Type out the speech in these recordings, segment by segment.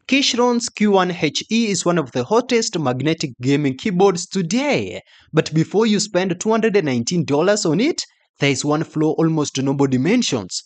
Keychron's Q1 HE is one of the hottest magnetic gaming keyboards today. But before you spend $219 on it, there is one flaw almost nobody mentions.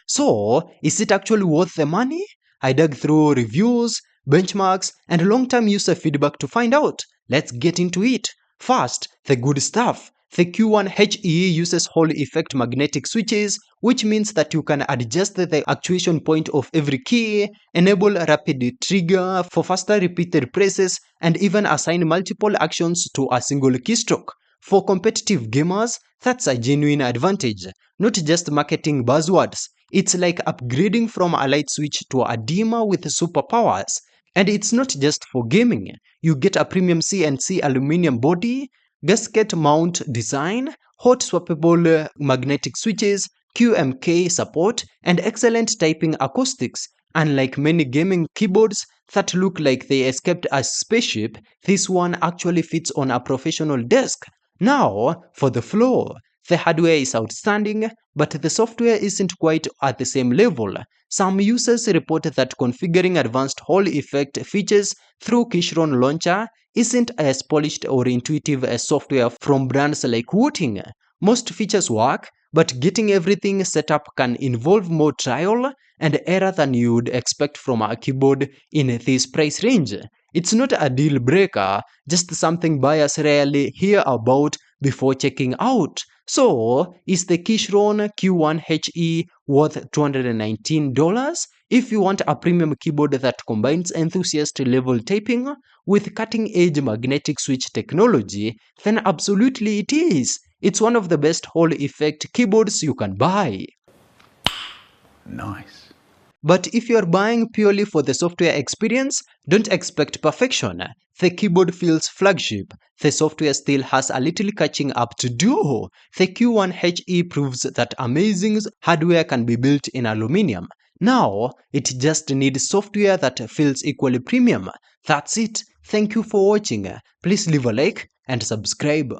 So, is it actually worth the money? I dug through reviews, benchmarks, and long-term user feedback to find out. Let's get into it. First, the good stuff. The Q1 HE uses Hall effect magnetic switches, which means that you can adjust the actuation point of every key, enable rapid trigger for faster repeated presses, and even assign multiple actions to a single keystroke. For competitive gamers, that's a genuine advantage, not just marketing buzzwords. It's like upgrading from a light switch to a dimmer with superpowers. And it's not just for gaming. You get a premium CNC aluminum body, gasket mount design, hot swappable magnetic switches, QMK support, and excellent typing acoustics. Unlike many gaming keyboards that look like they escaped a spaceship, this one actually fits on a professional desk. Now, for the flaw. The hardware is outstanding, but the software isn't quite at the same level. Some users report that configuring advanced Hall effect features through Keychron Launcher isn't as polished or intuitive as software from brands like Wooting. Most features work, but getting everything set up can involve more trial and error than you'd expect from a keyboard in this price range. It's not a deal breaker, just something buyers rarely hear about before checking out. So, is the Keychron Q1 HE worth $219? If you want a premium keyboard that combines enthusiast-level typing with cutting-edge magnetic switch technology, then absolutely it is. It's one of the best Hall effect keyboards you can buy. Nice. But if you're buying purely for the software experience, don't expect perfection. The keyboard feels flagship. The software still has a little catching up to do. The Q1 HE proves that amazing hardware can be built in aluminum. Now, it just needs software that feels equally premium. That's it. Thank you for watching. Please leave a like and subscribe.